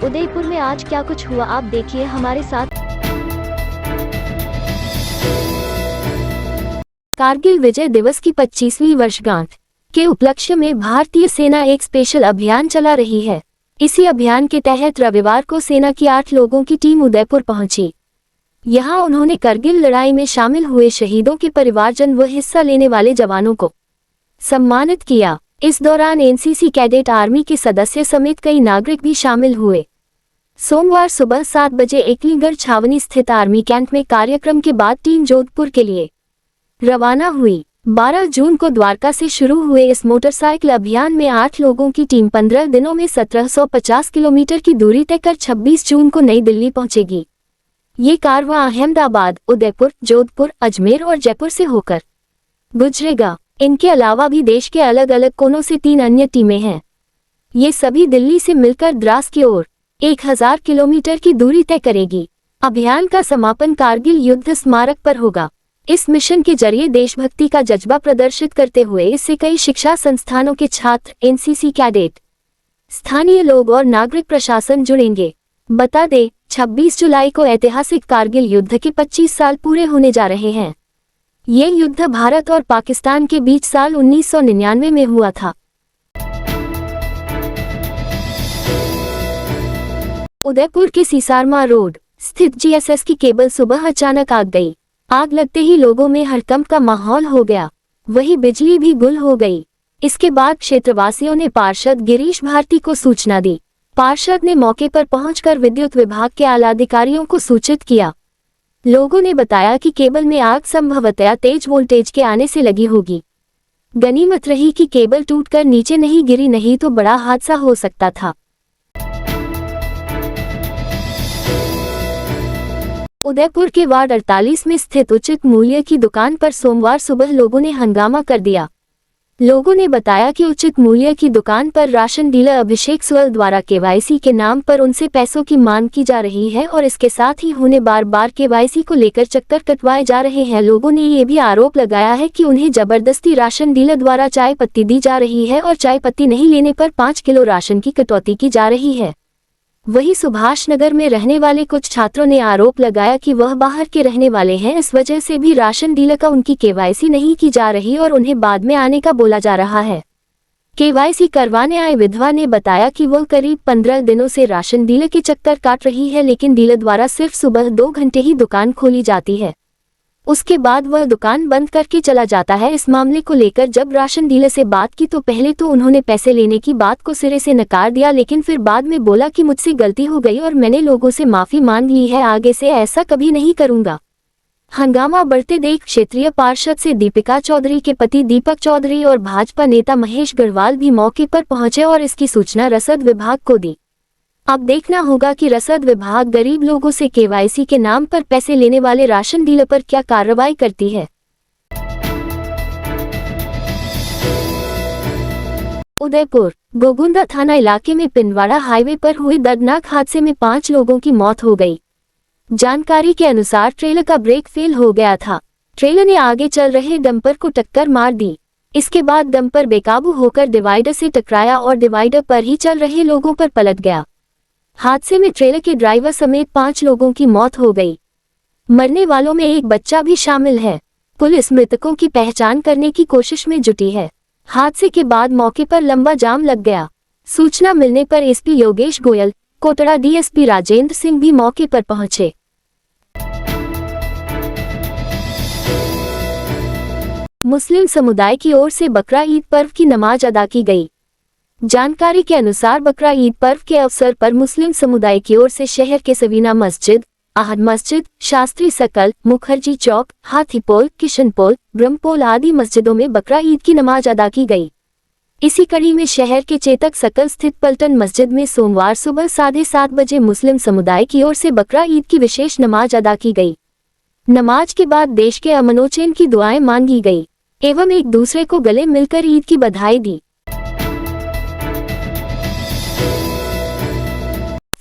उदयपुर में आज क्या कुछ हुआ आप देखिए हमारे साथ। कारगिल विजय दिवस की 25वीं वर्षगांठ के उपलक्ष्य में भारतीय सेना एक स्पेशल अभियान चला रही है। इसी अभियान के तहत रविवार को सेना की 8 लोगों की टीम उदयपुर पहुंची। यहां उन्होंने करगिल लड़ाई में शामिल हुए शहीदों के परिवारजन व हिस्सा लेने वाले जवानों को सम्मानित किया। इस दौरान एनसीसी कैडेट आर्मी के सदस्य समेत कई नागरिक भी शामिल हुए। सोमवार सुबह 7 बजे एकलीगढ़ छावनी स्थित आर्मी कैंप में कार्यक्रम के बाद टीम जोधपुर के लिए रवाना हुई। 12 जून को द्वारका से शुरू हुए इस मोटरसाइकिल अभियान में 8 लोगों की टीम 15 दिनों में 1750 किलोमीटर की दूरी तय कर 26 जून को नई दिल्ली पहुंचेगी। ये कारवां अहमदाबाद, उदयपुर, जोधपुर, अजमेर और जयपुर से होकर गुजरेगा। इनके अलावा भी देश के अलग अलग कोनों से 3 अन्य टीमें हैं। ये सभी दिल्ली से मिलकर द्रास की ओर 1000 किलोमीटर की दूरी तय करेगी। अभियान का समापन कारगिल युद्ध स्मारक पर होगा। इस मिशन के जरिए देशभक्ति का जज्बा प्रदर्शित करते हुए इससे कई शिक्षा संस्थानों के छात्र, एनसीसी कैडेट, स्थानीय लोग और नागरिक प्रशासन जुड़ेंगे। बता दें, 26 जुलाई को ऐतिहासिक कारगिल युद्ध के 25 साल पूरे होने जा रहे हैं। ये युद्ध भारत और पाकिस्तान के बीच साल 1999 में हुआ था। उदयपुर के सीसारमा रोड स्थित जीएसएस की केबल सुबह अचानक आग गई। आग लगते ही लोगों में हड़कंप का माहौल हो गया। वहीं बिजली भी गुल हो गई। इसके बाद क्षेत्रवासियों ने पार्षद गिरीश भारती को सूचना दी। पार्षद ने मौके पर पहुंचकर विद्युत विभाग के आला अधिकारियों को सूचित किया। लोगों ने बताया कि केबल में आग संभवतया तेज वोल्टेज के आने से लगी होगी। गनीमत रही कि केबल टूटकर नीचे नहीं गिरी, नहीं तो बड़ा हादसा हो सकता था। उदयपुर के वार्ड 48 में स्थित उचित मूल्य की दुकान पर सोमवार सुबह लोगों ने हंगामा कर दिया। लोगों ने बताया कि उचित मूल्य की दुकान पर राशन डीलर अभिषेक सुअल द्वारा केवाईसी के नाम पर उनसे पैसों की मांग की जा रही है और इसके साथ ही उन्हें बार बार केवाईसी को लेकर चक्कर कटवाए जा रहे हैं। लोगों ने ये भी आरोप लगाया है कि उन्हें जबरदस्ती राशन डीलर द्वारा चाय पत्ती दी जा रही है और चाय पत्ती नहीं लेने पर 5 किलो राशन की कटौती की जा रही है। वहीं सुभाष नगर में रहने वाले कुछ छात्रों ने आरोप लगाया कि वह बाहर के रहने वाले हैं, इस वजह से भी राशन डीलर का उनकी केवाईसी नहीं की जा रही और उन्हें बाद में आने का बोला जा रहा है। केवाईसी करवाने आए विधवा ने बताया कि वह करीब 15 दिनों से राशन डीलर के चक्कर काट रही है, लेकिन डीलर द्वारा सिर्फ सुबह 2 घंटे ही दुकान खोली जाती है। उसके बाद वह दुकान बंद करके चला जाता है। इस मामले को लेकर जब राशन डीलर से बात की तो पहले तो उन्होंने पैसे लेने की बात को सिरे से नकार दिया, लेकिन फिर बाद में बोला कि मुझसे गलती हो गई और मैंने लोगों से माफी मांग ली है, आगे से ऐसा कभी नहीं करूंगा। हंगामा बढ़ते देख क्षेत्रीय पार्षद से दीपिका चौधरी के पति दीपक चौधरी और भाजपा नेता महेश गढ़वाल भी मौके पर पहुंचे और इसकी सूचना रसद विभाग को दी। अब देखना होगा कि रसद विभाग गरीब लोगों से केवाईसी के नाम पर पैसे लेने वाले राशन डीलर पर क्या कार्रवाई करती है। उदयपुर गोगुंदा थाना इलाके में पिंडवाड़ा हाईवे पर हुए दर्दनाक हादसे में 5 लोगों की मौत हो गई। जानकारी के अनुसार ट्रेलर का ब्रेक फेल हो गया था। ट्रेलर ने आगे चल रहे डंपर को टक्कर मार दी। इसके बाद डंपर बेकाबू होकर डिवाइडर से टकराया और डिवाइडर पर ही चल रहे लोगों पर पलट गया। हादसे में ट्रेलर के ड्राइवर समेत 5 लोगों की मौत हो गई। मरने वालों में एक बच्चा भी शामिल है। पुलिस मृतकों की पहचान करने की कोशिश में जुटी है। हादसे के बाद मौके पर लंबा जाम लग गया। सूचना मिलने पर एसपी योगेश गोयल, कोटड़ा डीएसपी राजेंद्र सिंह भी मौके पर पहुंचे। मुस्लिम समुदाय की ओर से बकरा ईद पर्व की नमाज अदा की गई। जानकारी के अनुसार बकरा ईद पर्व के अवसर पर मुस्लिम समुदाय की ओर से शहर के सवीना मस्जिद, आहद मस्जिद, शास्त्री सकल, मुखर्जी चौक, हाथीपोल, किशनपोल, ब्रह्मपोल आदि मस्जिदों में बकरा ईद की नमाज अदा की गई। इसी कड़ी में शहर के चेतक सकल स्थित पलटन मस्जिद में सोमवार सुबह 7:30 बजे मुस्लिम समुदाय की ओर से बकरा ईद की विशेष नमाज अदा की गई। नमाज के बाद देश के अमनोचैन की दुआएं मांगी गई एवं एक दूसरे को गले मिलकर ईद की बधाई दी।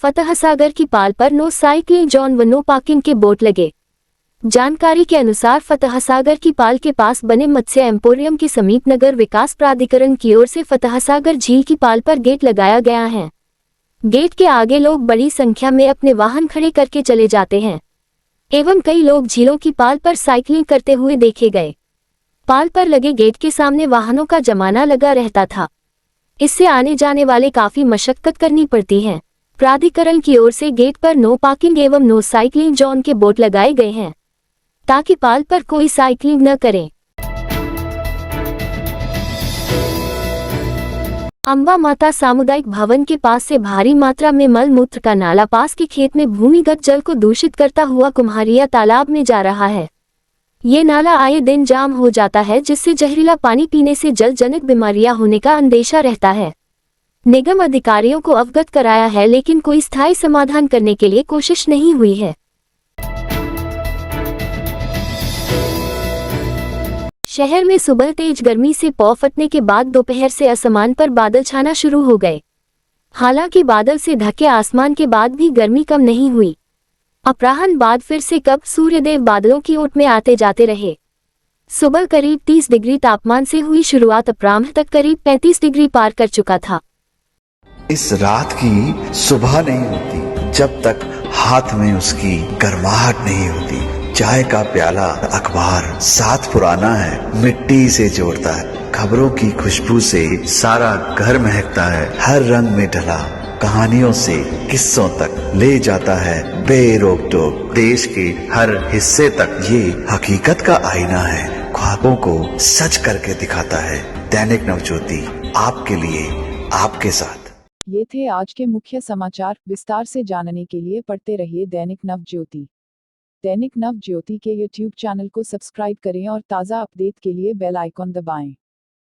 फतह सागर की पाल पर नो साइकिलिंग जोन व नो पार्किंग के बोर्ड लगे। जानकारी के अनुसार फतह सागर की पाल के पास बने मत्स्य एम्पोरियम के समीप नगर विकास प्राधिकरण की ओर से फतह सागर झील की पाल पर गेट लगाया गया है। गेट के आगे लोग बड़ी संख्या में अपने वाहन खड़े करके चले जाते हैं एवं कई लोग झीलों की पाल पर साइकिलिंग करते हुए देखे गए। पाल पर लगे गेट के सामने वाहनों का जमाना लगा रहता था। इससे आने जाने वाले काफी मशक्कत करनी पड़ती है। प्राधिकरण की ओर से गेट पर नो पार्किंग एवं नो साइकिलिंग जोन के बोर्ड लगाए गए हैं ताकि पाल पर कोई साइकिलिंग न करे। अंबा माता सामुदायिक भवन के पास से भारी मात्रा में मल मूत्र का नाला पास के खेत में भूमिगत जल को दूषित करता हुआ कुम्हारिया तालाब में जा रहा है। ये नाला आए दिन जाम हो जाता है जिससे जहरीला पानी पीने से जल जनित बीमारियां होने का अंदेशा रहता है। निगम अधिकारियों को अवगत कराया है लेकिन कोई स्थायी समाधान करने के लिए कोशिश नहीं हुई है। शहर में सुबह तेज गर्मी से पौ फटने के बाद दोपहर से आसमान पर बादल छाना शुरू हो गए। हालांकि बादल से ढके आसमान के बाद भी गर्मी कम नहीं हुई। अपराह्न बाद फिर से कब सूर्यदेव बादलों की ओट में आते जाते रहे। सुबह करीब 30 डिग्री तापमान से हुई शुरुआत अपराह्न तक करीब 35 डिग्री पार कर चुका था। इस रात की सुबह नहीं होती जब तक हाथ में उसकी गर्माहट नहीं होती। चाय का प्याला अखबार साथ पुराना है, मिट्टी से जोड़ता है। खबरों की खुशबू से सारा घर महकता है। हर रंग में ढला कहानियों से किस्सों तक ले जाता है बेरोक टोक। देश के हर हिस्से तक ये हकीकत का आईना है, ख्वाबों को सच करके दिखाता है। दैनिक नवज्योति आपके लिए, आपके साथ। ये थे आज के मुख्य समाचार। विस्तार से जानने के लिए पढ़ते रहिए दैनिक नवज्योति। दैनिक नवज्योति के YouTube चैनल को सब्सक्राइब करें और ताज़ा अपडेट के लिए बेल आइकॉन दबाएं।